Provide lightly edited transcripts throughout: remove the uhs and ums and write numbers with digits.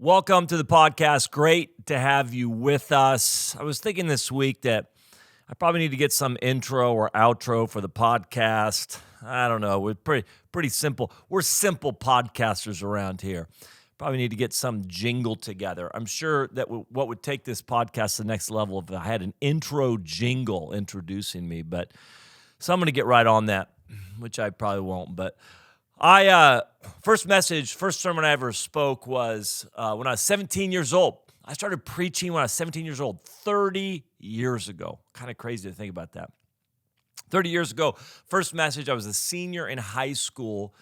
Welcome to the podcast. Great to have you with us. I was thinking this week that I probably need to get some intro or outro for the podcast. I don't know. We're pretty simple. We're simple podcasters around here. Probably need to get some jingle together. I'm sure that what would take this podcast to the next level if I had an intro jingle introducing me. So I'm going to get right on that, which I probably won't. But first sermon I ever spoke was when I was 17 years old. I started preaching when I was 17 years old, 30 years ago. Kind of crazy to think about that. 30 years ago, first message, I was a senior in high school,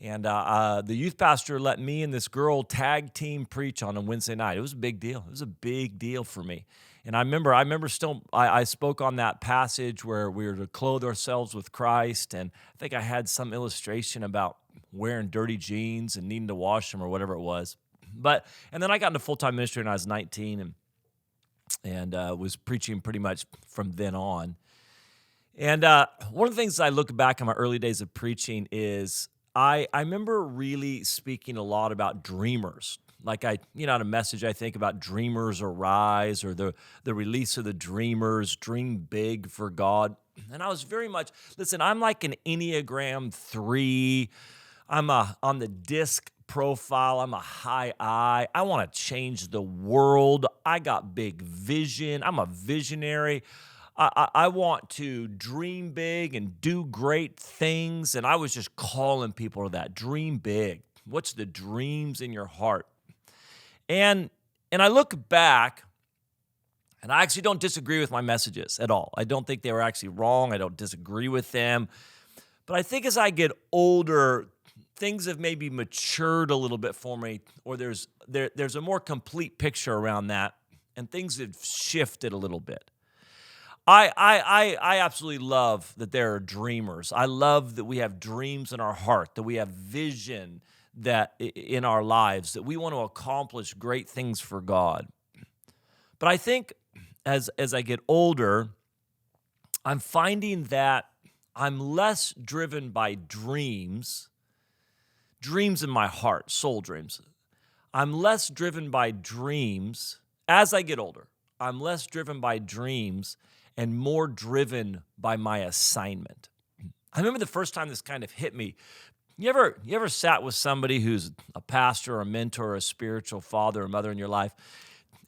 and the youth pastor let me and this girl tag team preach on a Wednesday night. It was a big deal. It was a big deal for me. And I remember still, I spoke on that passage where we were to clothe ourselves with Christ, and I think I had some illustration about wearing dirty jeans and needing to wash them or whatever it was. And then I got into full-time ministry when I was 19 and was preaching pretty much from then on. And one of the things I look back on my early days of preaching is I remember really speaking a lot about dreamers. Like at a message I think about dreamers arise, or the release of the dreamers, dream big for God. And I was very much, listen, I'm like an Enneagram 3. I'm on the disc profile. I'm a high I. I want to change the world. I got big vision. I'm a visionary. I want to dream big and do great things. And I was just calling people to that. Dream big. What's the dreams in your heart? And I look back, and I actually don't disagree with my messages at all. I don't think they were actually wrong. I don't disagree with them. But I think as I get older, things have maybe matured a little bit for me, or there's a more complete picture around that, and things have shifted a little bit. I absolutely love that there are dreamers. I love that we have dreams in our heart, that we have vision that in our lives, that we want to accomplish great things for God. But I think as I get older, I'm finding that I'm less driven by dreams in my heart, soul dreams. I'm less driven by dreams as I get older. I'm less driven by dreams and more driven by my assignment. I remember the first time this kind of hit me. You ever sat with somebody who's a pastor or a mentor or a spiritual father or mother in your life,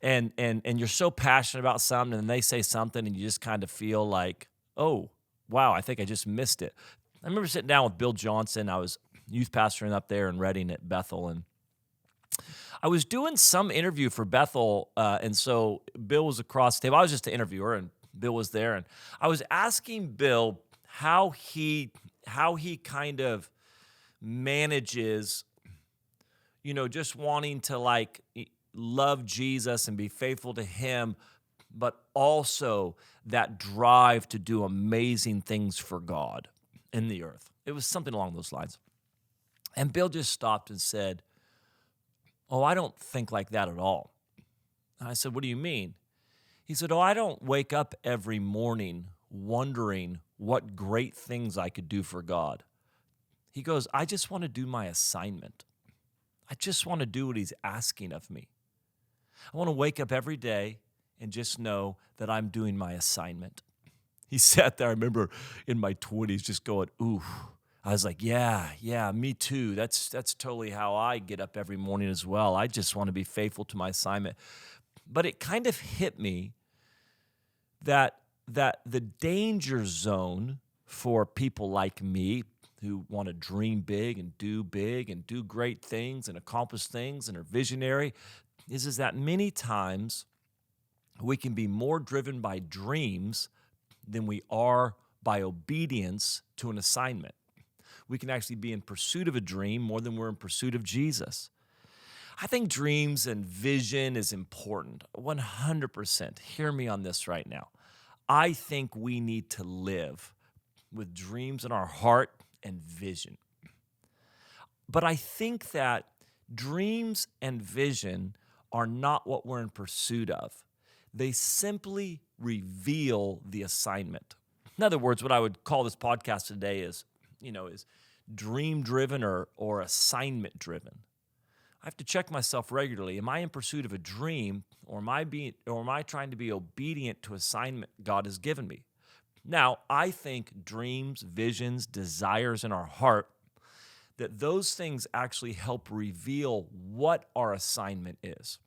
and you're so passionate about something, and they say something, and you just kind of feel like, oh, wow, I think I just missed it. I remember sitting down with Bill Johnson. I was youth pastoring up there in Redding at Bethel, and I was doing some interview for Bethel, and so Bill was across the table. I was just an interviewer, and Bill was there, and I was asking Bill how he kind of manages, just wanting to love Jesus and be faithful to him, but also that drive to do amazing things for God in the earth. It was something along those lines. And Bill just stopped and said, "Oh, I don't think like that at all." And I said, "What do you mean?" He said, "Oh, I don't wake up every morning wondering what great things I could do for God." He goes, "I just want to do my assignment. I just want to do what he's asking of me. I want to wake up every day and just know that I'm doing my assignment." He sat there, I remember in my 20s just going, ooh. I was like, yeah, me too. That's totally how I get up every morning as well. I just want to be faithful to my assignment. But it kind of hit me that the danger zone for people like me who want to dream big and do great things and accomplish things and are visionary is that many times we can be more driven by dreams than we are by obedience to an assignment. We can actually be in pursuit of a dream more than we're in pursuit of Jesus. I think dreams and vision is important, 100%. Hear me on this right now. I think we need to live with dreams in our heart and vision. But I think that dreams and vision are not what we're in pursuit of. They simply reveal the assignment. In other words, what I would call this podcast today is dream-driven or assignment-driven. I have to check myself regularly. Am I in pursuit of a dream, or am I trying to be obedient to assignment God has given me? Now, I think dreams, visions, desires in our heart, that those things actually help reveal what our assignment is.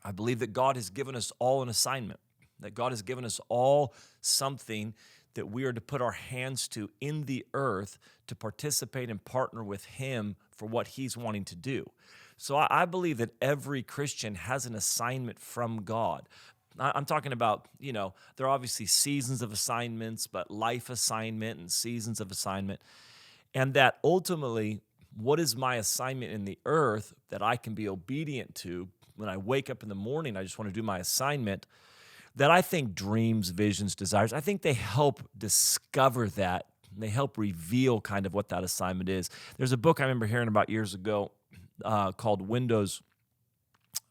I believe that God has given us all an assignment, that God has given us all something that we are to put our hands to in the earth to participate and partner with Him for what He's wanting to do. So I believe that every Christian has an assignment from God. I'm talking about, there are obviously seasons of assignments, but life assignment and seasons of assignment. And that ultimately, what is my assignment in the earth that I can be obedient to when I wake up in the morning? I just want to do my assignment. That I think dreams, visions, desires, I think they help discover that. They help reveal kind of what that assignment is. There's a book I remember hearing about years ago called Windows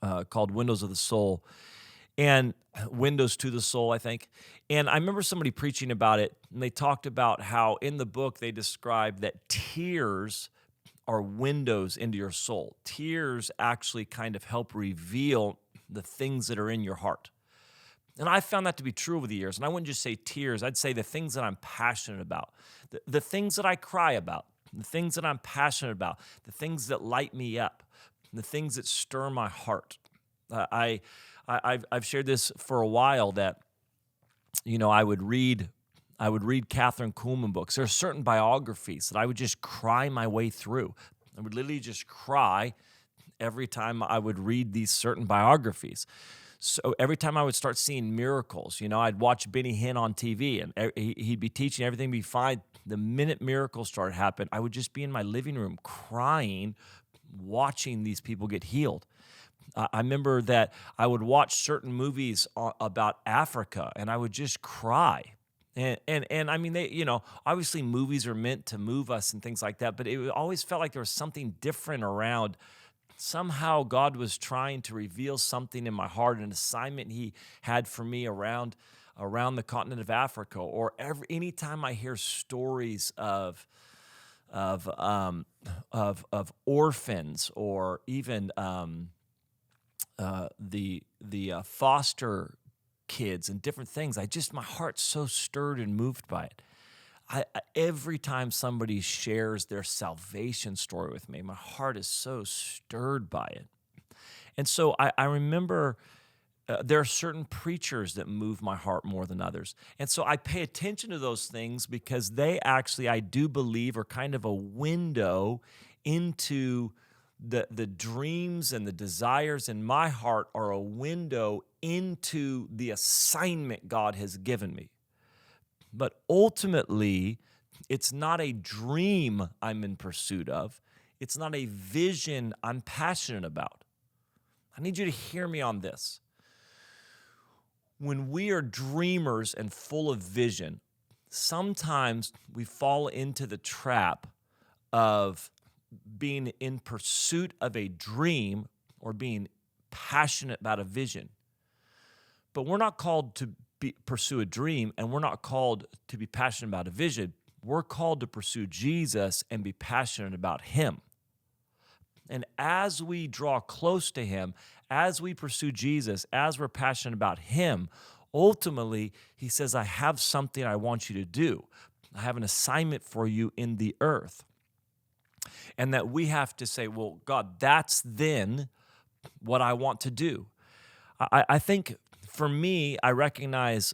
of the Soul, and Windows to the Soul, I think. And I remember somebody preaching about it, and they talked about how in the book they described that tears are windows into your soul. Tears actually kind of help reveal the things that are in your heart. And I found that to be true over the years. And I wouldn't just say tears. I'd say the things that I'm passionate about, the things that I cry about, the things that I'm passionate about, the things that light me up, the things that stir my heart. I've shared this for a while that, I would read Catherine Kuhlman books. There are certain biographies that I would just cry my way through. I would literally just cry every time I would read these certain biographies. So every time I would start seeing miracles, I'd watch Benny Hinn on TV, and he'd be teaching, everything would be fine. The minute miracles started happening, I would just be in my living room crying, watching these people get healed. I remember that I would watch certain movies about Africa, and I would just cry. And I mean, obviously movies are meant to move us and things like that, but it always felt like there was something different around. Somehow God was trying to reveal something in my heart, an assignment He had for me around the continent of Africa. Or anytime I hear stories of orphans, or even the foster kids and different things, my heart's so stirred and moved by it. Every time somebody shares their salvation story with me, my heart is so stirred by it. And so I remember there are certain preachers that move my heart more than others. And so I pay attention to those things because they actually, I do believe, are kind of a window into the dreams and the desires in my heart, are a window into the assignment God has given me. But ultimately, it's not a dream I'm in pursuit of. It's not a vision I'm passionate about. I need you to hear me on this. When we are dreamers and full of vision, sometimes we fall into the trap of being in pursuit of a dream or being passionate about a vision. But we're not called to pursue a dream, and we're not called to be passionate about a vision. We're called to pursue Jesus and be passionate about Him. And as we draw close to Him, as we pursue Jesus, as we're passionate about Him, ultimately, He says, I have something I want you to do. I have an assignment for you in the earth. And that we have to say, well, God, that's then what I want to do. I think for me, I recognize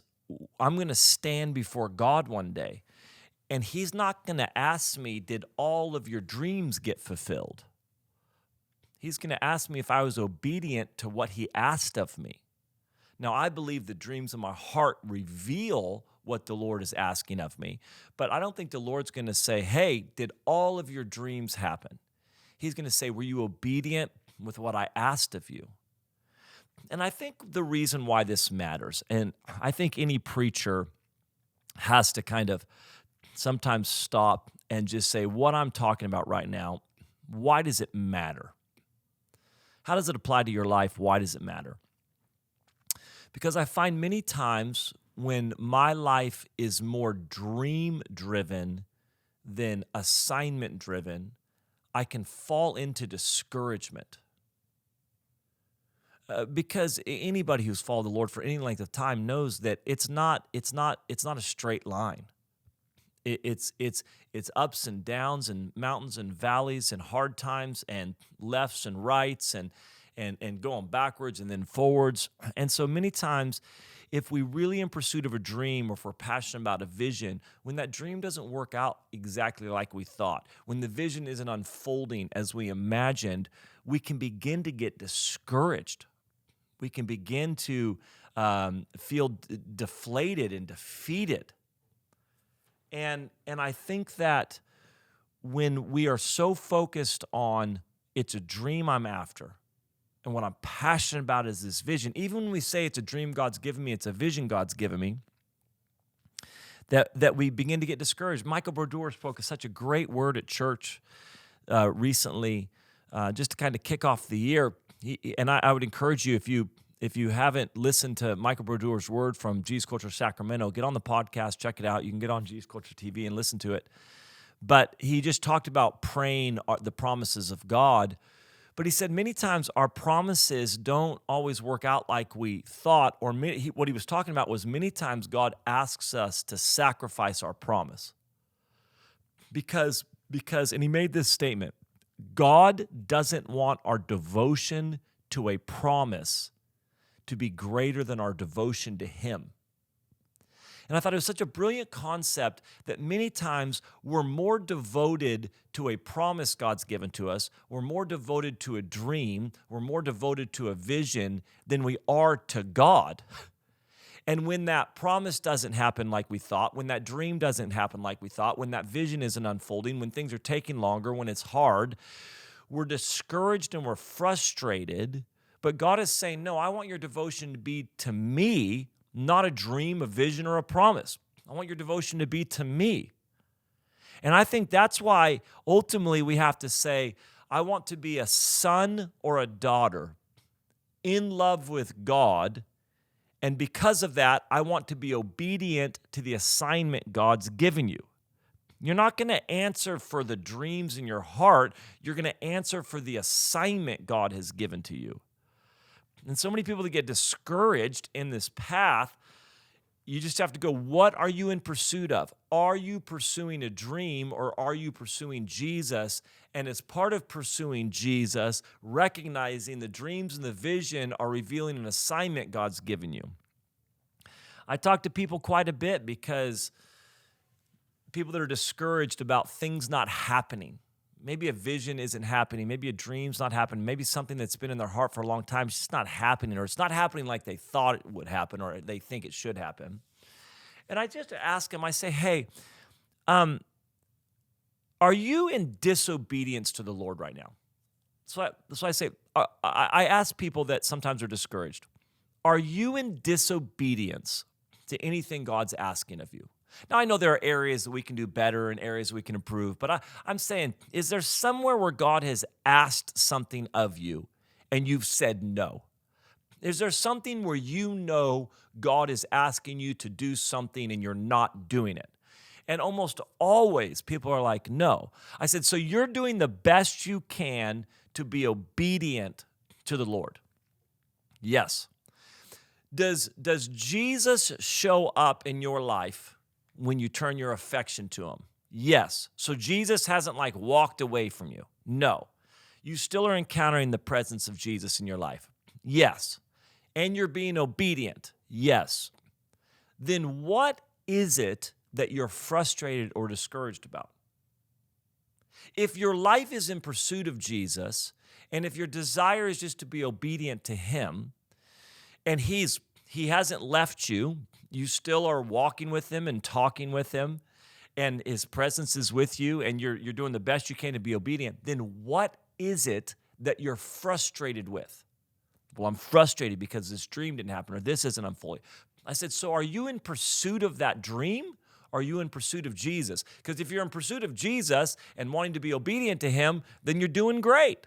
I'm going to stand before God one day, and He's not going to ask me, did all of your dreams get fulfilled? He's going to ask me if I was obedient to what He asked of me. Now, I believe the dreams of my heart reveal what the Lord is asking of me, but I don't think the Lord's going to say, hey, did all of your dreams happen? He's going to say, were you obedient with what I asked of you? And I think the reason why this matters, and I think any preacher has to kind of sometimes stop and just say, what I'm talking about right now, why does it matter? How does it apply to your life? Why does it matter? Because I find many times when my life is more dream-driven than assignment-driven, I can fall into discouragement. Because anybody who's followed the Lord for any length of time knows that it's not a straight line. It's ups and downs and mountains and valleys and hard times and lefts and rights and going backwards and then forwards. And so many times, if we really in pursuit of a dream, or if we're passionate about a vision, when that dream doesn't work out exactly like we thought, when the vision isn't unfolding as we imagined, we can begin to get discouraged. We can begin to feel deflated and defeated. And I think that when we are so focused on it's a dream I'm after, and what I'm passionate about is this vision, even when we say it's a dream God's given me, it's a vision God's given me, that we begin to get discouraged. Michael Brodeur spoke such a great word at church recently, just to kind of kick off the year. I would encourage you, if you haven't listened to Michael Brodeur's word from Jesus Culture Sacramento, get on the podcast, check it out. You can get on Jesus Culture TV and listen to it. But he just talked about praying the promises of God. But he said many times our promises don't always work out like we thought, or what he was talking about was many times God asks us to sacrifice our promise. Because, and he made this statement, God doesn't want our devotion to a promise to be greater than our devotion to him. And I thought it was such a brilliant concept that many times we're more devoted to a promise God's given to us, we're more devoted to a dream, we're more devoted to a vision than we are to God. And when that promise doesn't happen like we thought, when that dream doesn't happen like we thought, when that vision isn't unfolding, when things are taking longer, when it's hard, we're discouraged and we're frustrated. But God is saying, no, I want your devotion to be to me, not a dream, a vision, or a promise. I want your devotion to be to me. And I think that's why ultimately we have to say, I want to be a son or a daughter in love with God. And because of that, I want to be obedient to the assignment God's given you. You're not going to answer for the dreams in your heart. You're going to answer for the assignment God has given to you. And so many people that get discouraged in this path, you just have to go, what are you in pursuit of? Are you pursuing a dream, or are you pursuing Jesus? And as part of pursuing Jesus, recognizing the dreams and the vision are revealing an assignment God's given you. I talk to people quite a bit because people that are discouraged about things not happening. Maybe a vision isn't happening. Maybe a dream's not happening. Maybe something that's been in their heart for a long time is just not happening, or it's not happening like they thought it would happen, or they think it should happen. And I just ask them, I say, hey, are you in disobedience to the Lord right now? That's why I say, I ask people that sometimes are discouraged, are you in disobedience to anything God's asking of you? Now, I know there are areas that we can do better and areas we can improve, but I'm saying, is there somewhere where God has asked something of you and you've said no? Is there something where you know God is asking you to do something and you're not doing it? And almost always people are like, no. I said, so you're doing the best you can to be obedient to the Lord? Yes. Does Jesus show up in your life when you turn your affection to him? Yes. So Jesus hasn't walked away from you. No. You still are encountering the presence of Jesus in your life. Yes. And you're being obedient. Yes. Then what is it that you're frustrated or discouraged about? If your life is in pursuit of Jesus, and if your desire is just to be obedient to him, and he hasn't left you, you still are walking with him and talking with him, and his presence is with you, and you're doing the best you can to be obedient, then what is it that you're frustrated with? Well, I'm frustrated because this dream didn't happen, or this isn't unfolding. I said, so are you in pursuit of that dream? Or are you in pursuit of Jesus? Because if you're in pursuit of Jesus and wanting to be obedient to him, then you're doing great.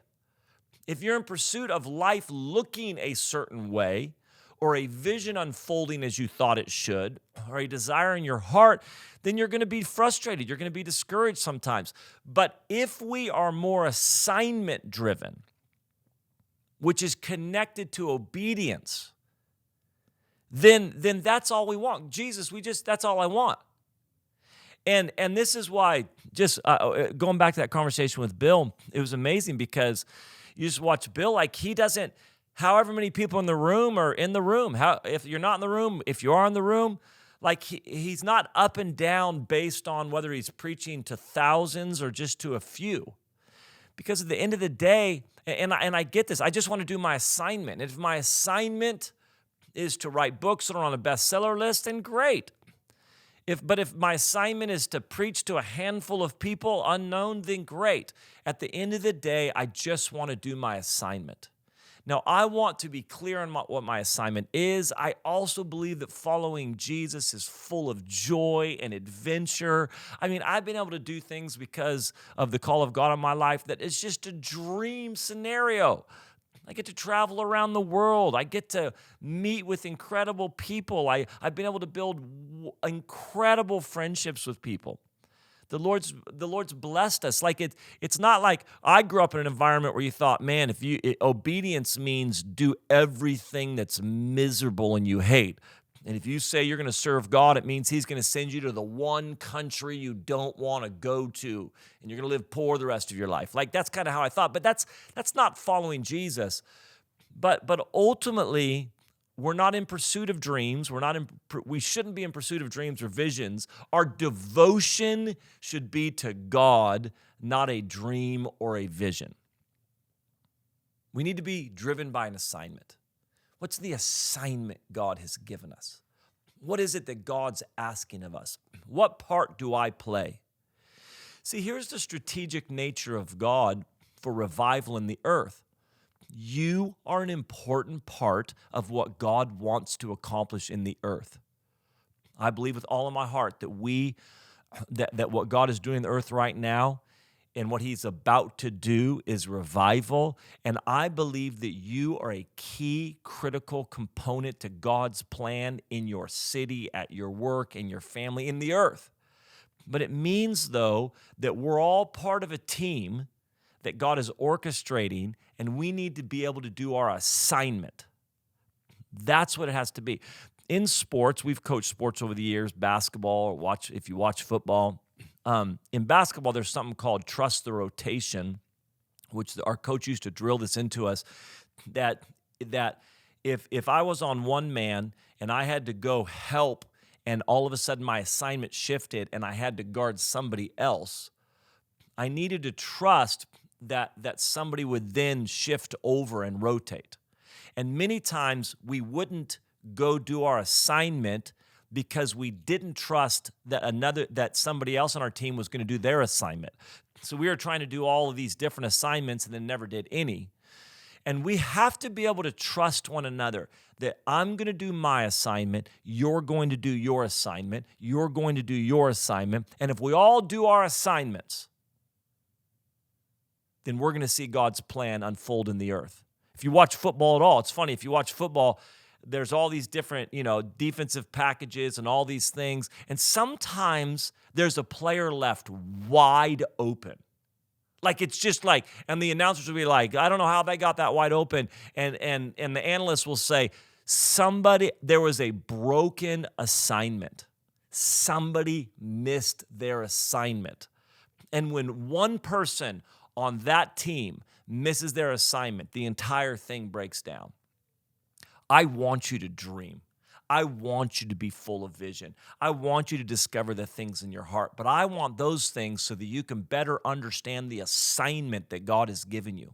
If you're in pursuit of life looking a certain way, or a vision unfolding as you thought it should, or a desire in your heart, then you're going to be frustrated. You're going to be discouraged sometimes. But if we are more assignment driven, which is connected to obedience, then that's all we want. Jesus, that's all I want. And this is why, just going back to that conversation with Bill, it was amazing because you just watch Bill, like he doesn't, however many people in the room are in the room, if you're not in the room, if you are in the room, like he's not up and down based on whether he's preaching to thousands or just to a few. Because at the end of the day, and I get this, I just want to do my assignment. And if my assignment is to write books that are on a bestseller list, then great. But if my assignment is to preach to a handful of people unknown, then great. At the end of the day, I just want to do my assignment. Now, I want to be clear on what my assignment is. I also believe that following Jesus is full of joy and adventure. I mean, I've been able to do things because of the call of God on my life that is just a dream scenario. I get to travel around the world. I get to meet with incredible people. I've been able to build incredible friendships with people. The Lord's blessed us. Like it's not like I grew up in an environment where you thought, man, obedience means do everything that's miserable and you hate. And if you say you're going to serve God, it means He's going to send you to the one country you don't want to go to, and you're going to live poor the rest of your life. Like that's kind of how I thought, but that's not following Jesus. But ultimately, we're not in pursuit of dreams. We shouldn't be in pursuit of dreams or visions. Our devotion should be to God, not a dream or a vision. We need to be driven by an assignment. What's the assignment God has given us? What is it that God's asking of us? What part do I play? See, here's the strategic nature of God for revival in the earth. You are an important part of what God wants to accomplish in the earth. I believe with all of my heart that what God is doing in the earth right now and what He's about to do is revival. And I believe that you are a key, critical component to God's plan in your city, at your work, in your family, in the earth. But it means, though, that we're all part of a team that God is orchestrating, and we need to be able to do our assignment. That's what it has to be. In sports, we've coached sports over the years, basketball, if you watch football. In basketball, there's something called trust the rotation, which our coach used to drill this into us, that if I was on one man and I had to go help and all of a sudden my assignment shifted and I had to guard somebody else, I needed to trust that somebody would then shift over and rotate. And many times we wouldn't go do our assignment because we didn't trust that somebody else on our team was going to do their assignment. So we were trying to do all of these different assignments and then never did any. And we have to be able to trust one another that I'm going to do my assignment, you're going to do your assignment, you're going to do your assignment. And if we all do our assignments, then we're going to see God's plan unfold in the earth. If you watch football at all, it's funny, if you watch football, there's all these different, defensive packages and all these things. And sometimes there's a player left wide open. Like it's just like, and the announcers will be like, I don't know how they got that wide open. And the analysts will say, there was a broken assignment. Somebody missed their assignment. And when one person on that team misses their assignment, the entire thing breaks down. I want you to dream. I want you to be full of vision. I want you to discover the things in your heart, but I want those things so that you can better understand the assignment that God has given you.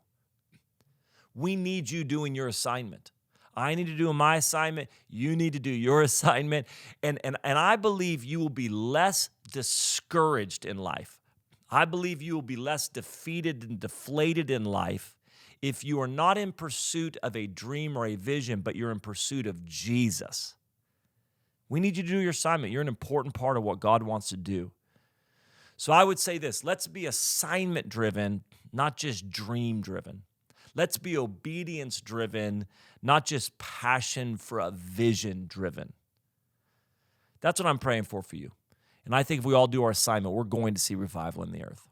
We need you doing your assignment. I need to do my assignment. You need to do your assignment. And I believe you will be less discouraged in life. I believe you will be less defeated and deflated in life if you are not in pursuit of a dream or a vision, but you're in pursuit of Jesus. We need you to do your assignment. You're an important part of what God wants to do. So I would say this, let's be assignment-driven, not just dream-driven. Let's be obedience driven, not just passion for a vision driven. That's what I'm praying for you. And I think if we all do our assignment, we're going to see revival in the earth.